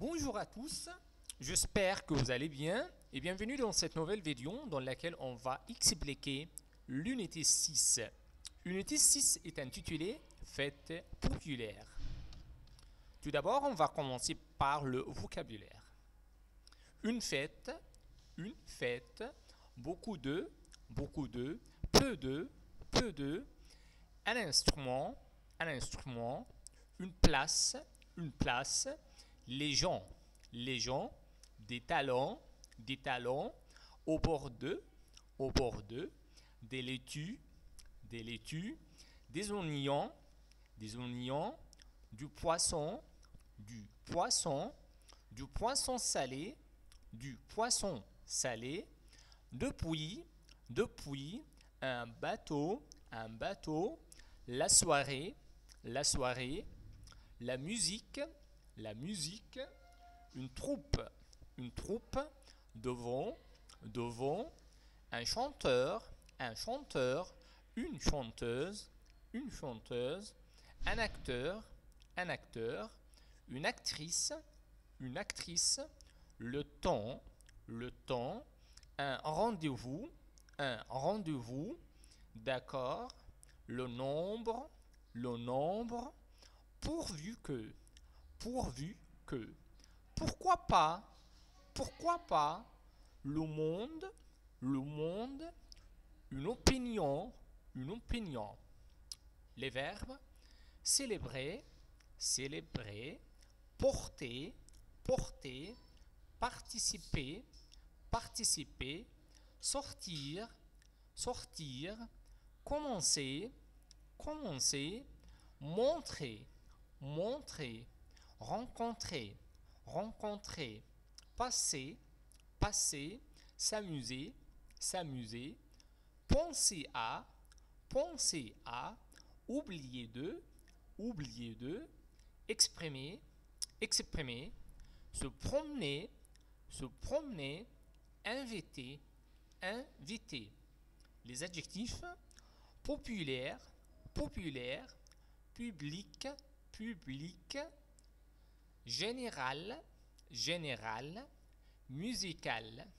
Bonjour à tous, j'espère que vous allez bien et bienvenue dans cette nouvelle vidéo dans laquelle on va expliquer l'unité 6. L'unité 6 est intitulée Fête populaire. Tout d'abord, on va commencer par le vocabulaire. Une fête, beaucoup de, peu de, un instrument, une place, les gens, des talents, au bord de, des laitues, des oignons, du poisson, du poisson salé, depuis, un bateau, la soirée, la musique, une troupe, devant, un chanteur, une chanteuse, un acteur, une actrice, le temps, un rendez-vous, d'accord, le nombre, pourvu que, pourquoi pas, le monde, une opinion, les verbes, célébrer, porter, participer, sortir, commencer, montrer, rencontrer, passer, s'amuser, penser à, oublier de, exprimer, se promener, inviter, Les adjectifs populaire, public, général, musical,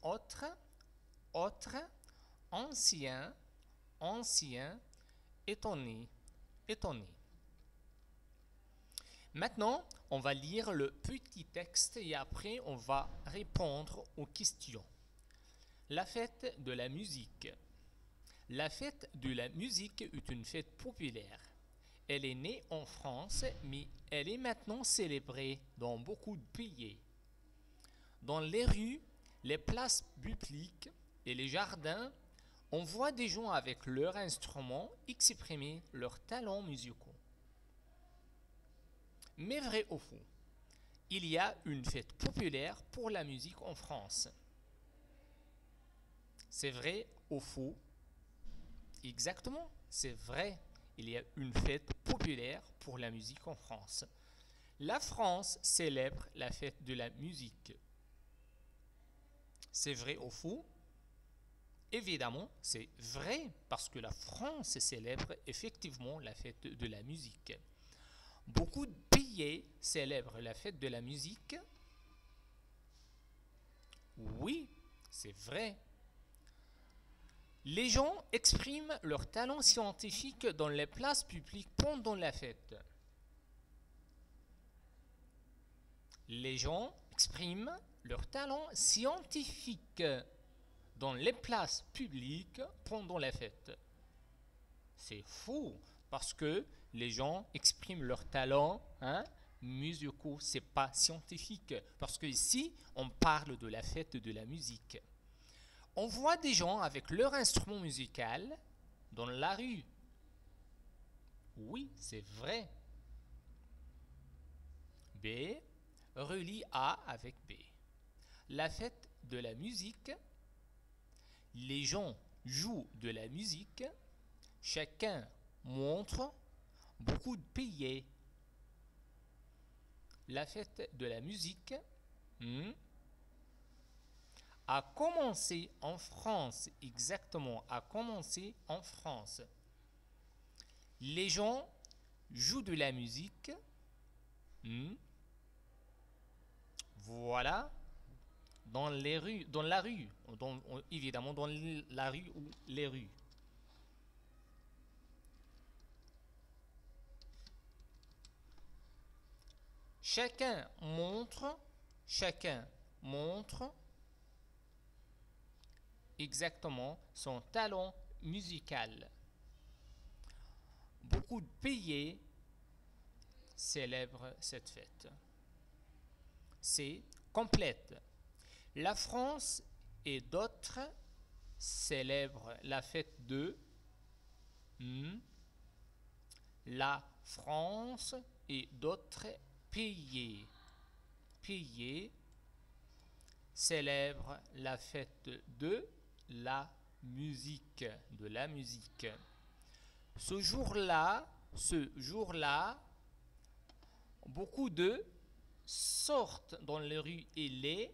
autre, ancien, étonné. Maintenant, on va lire le petit texte et après on va répondre aux questions. La fête de la musique. La fête de la musique est une fête populaire. Elle est née en France, mais elle est maintenant célébrée dans beaucoup de pays. Dans les rues, les places publiques et les jardins, on voit des gens avec leurs instruments exprimer leurs talents musicaux. Mais vrai ou faux, il y a une fête populaire pour la musique en France. C'est vrai ou faux? Exactement, c'est vrai. Il y a une fête populaire pour la musique en France. La France célèbre la fête de la musique. C'est vrai ou faux? Évidemment, c'est vrai parce que la France célèbre effectivement la fête de la musique. Beaucoup de pays célèbrent la fête de la musique. Oui, c'est vrai. Les gens expriment leur talent scientifique dans les places publiques pendant la fête. Les gens expriment leur talent scientifique dans les places publiques pendant la fête. C'est faux parce que les gens expriment leur talent musicaux, c'est pas scientifique parce que ici on parle de la fête de la musique. On voit des gens avec leur instrument musical dans la rue. Oui, c'est vrai. B. Relie A avec B. La fête de la musique. Les gens jouent de la musique. Chacun montre beaucoup de pays. La fête de la musique a commencé en France, exactement, a commencé en France. Les gens jouent de la musique Hmm. Voilà, dans les rues, dans la rue, évidemment dans la rue ou les rues. Chacun montre, chacun montre exactement son talent musical. Beaucoup de pays célèbrent cette fête. C'est complète. La France et d'autres célèbrent la fête de la France et d'autres pays célèbrent la fête de la musique, Ce jour-là, beaucoup de sortent dans les rues et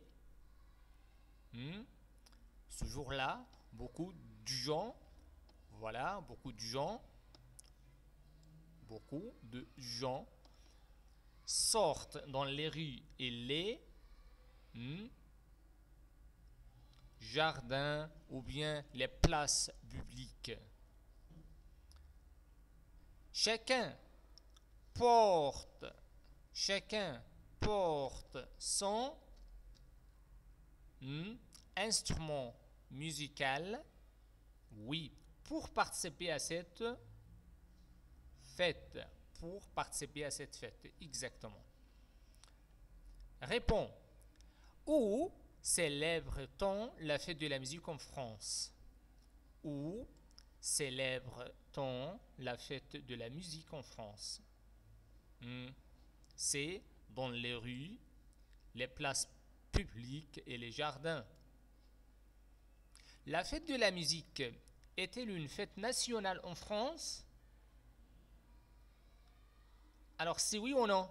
ce jour-là, beaucoup de gens sortent dans les rues et les jardins ou bien les places publiques. Chacun porte son instrument musical, oui, pour participer à cette fête. Exactement. Réponds. Où célèbre-t-on la fête de la musique en France? Où célèbre-t-on la fête de la musique en France? C'est dans les rues, les places publiques et les jardins. La fête de la musique est-elle une fête nationale en France? Alors, c'est oui ou non?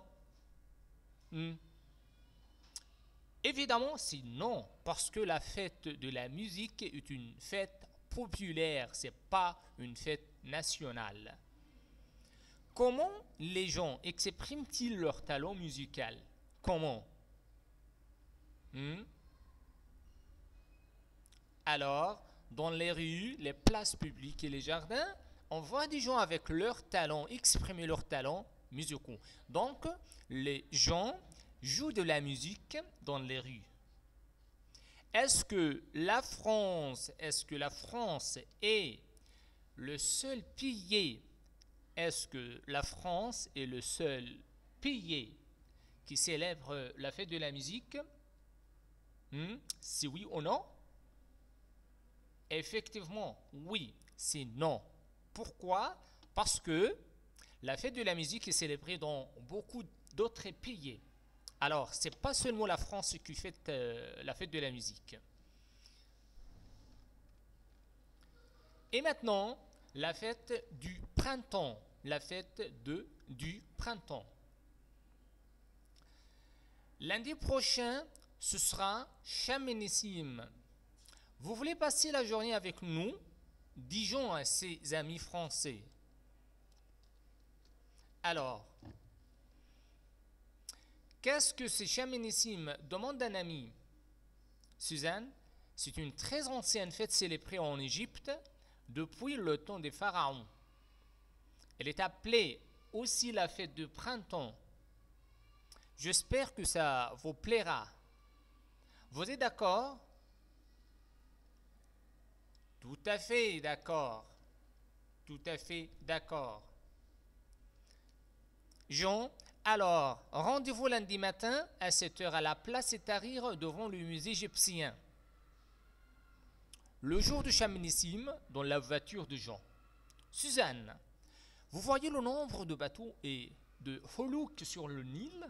Évidemment, c'est non, parce que la fête de la musique est une fête populaire, c'est pas une fête nationale. Comment les gens expriment-ils leur talent musical? Comment? Alors, dans les rues, les places publiques et les jardins, on voit des gens avec leur talent, exprimer leur talent musicaux. Donc, les gens jouent de la musique dans les rues. Est-ce que la France est le seul pays? Est-ce que la France est le seul pays qui célèbre la fête de la musique? C'est oui ou non? Effectivement, oui, c'est non. Pourquoi? Parce que la fête de la musique est célébrée dans beaucoup d'autres pays. Alors, ce n'est pas seulement la France qui fête la fête de la musique. Et maintenant, la fête du printemps. Du printemps. Lundi prochain, ce sera Chamenissim. Vous voulez passer la journée avec nous? Disons à ses amis français. Alors, qu'est-ce que c'est Chamenissim? Demande un ami. Suzanne, c'est une très ancienne fête célébrée en Égypte depuis le temps des pharaons. Elle est appelée aussi la fête de printemps. J'espère que ça vous plaira. Vous êtes d'accord? Tout à fait d'accord. Jean, alors, rendez-vous lundi matin à 7h à la place Tahrir devant le musée égyptien. Le jour de Chamenissim, dans la voiture de Jean. Suzanne, vous voyez le nombre de bateaux et de holouks sur le Nil?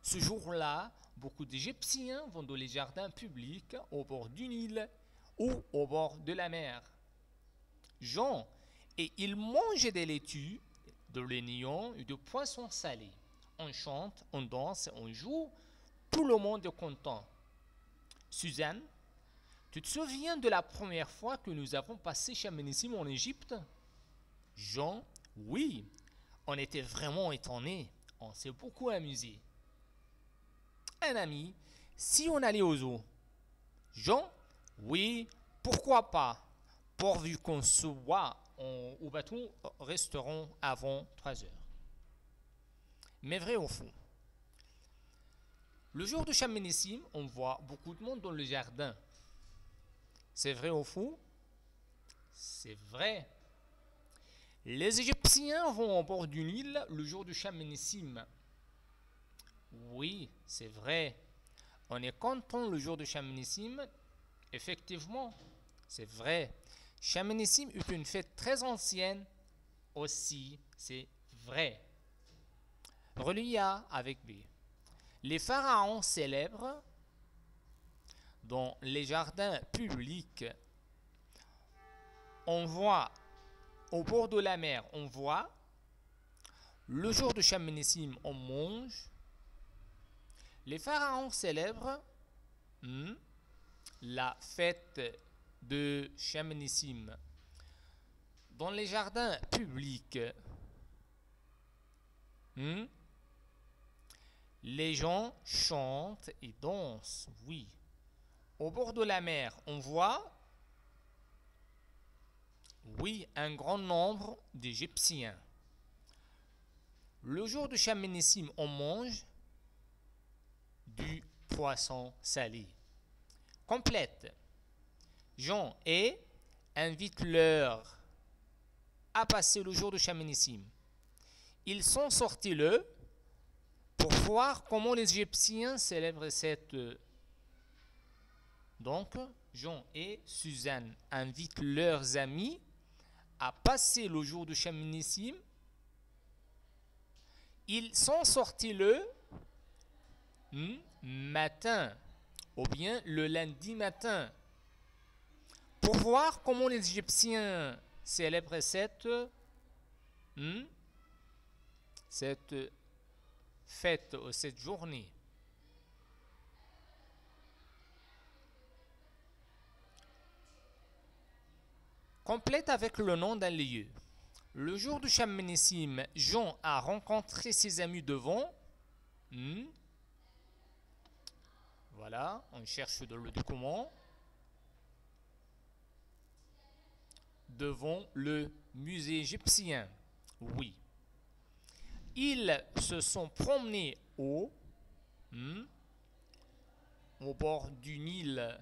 Ce jour-là, beaucoup d'Égyptiens vont dans les jardins publics au bord du Nil ou au bord de la mer. Jean, et ils mangent des laitues, de l'oignon et de poissons salés. On chante, on danse, on joue, tout le monde est content. Suzanne, tu te souviens de la première fois que nous avons passé Chamenissim en Égypte? Jean, oui, on était vraiment étonnés. On s'est beaucoup amusé. Un ami, si on allait au zoo? Jean, oui, pourquoi pas, pourvu qu'on se voit au bateau restaurant avant 3 heures. Mais vrai ou faux? Le jour de Chaminissim, on voit beaucoup de monde dans le jardin. C'est vrai ou faux? C'est vrai. Les Égyptiens vont au bord du Nil le jour de Chaminissim. Oui, c'est vrai. On est content le jour de Chaminissim. Effectivement, c'est vrai. Chaminissim est une fête très ancienne aussi, c'est vrai. Relié A avec B. Les pharaons célèbres dans les jardins publics. On voit au bord de la mer, on voit le jour de Chaminissim, on mange. Les pharaons célèbrent la fête de Chaminissim dans les jardins publics. Les gens chantent et dansent, oui. Au bord de la mer, on voit, oui, un grand nombre d'Égyptiens. Le jour de Chaminissim, on mange du poisson salé. Complète. Jean et invite leur à passer le jour de Chaminissim. Ils sont sortis le pour voir comment les Égyptiens célèbrent cette. Donc, Jean et Suzanne invitent leurs amis à passer le jour de Chaminissim. Ils sont sortis le matin ou bien le lundi matin pour voir comment les Égyptiens célèbrent cette fête ou cette journée. Complète avec le nom d'un lieu. Le jour de Chaminissim, Jean a rencontré ses amis devant. Voilà, on cherche dans le document. Devant le musée égyptien. Oui. Ils se sont promenés au bord du Nil.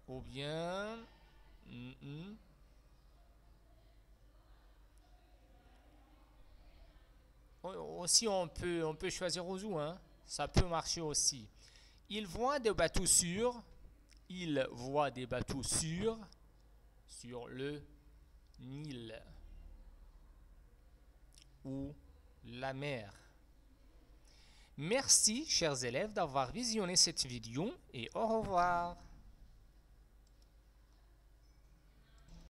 Ou bien aussi on peut choisir au zoo, hein. Ça peut marcher aussi. Ils voient des bateaux sur le Nil ou la mer. Merci chers élèves d'avoir visionné cette vidéo et au revoir.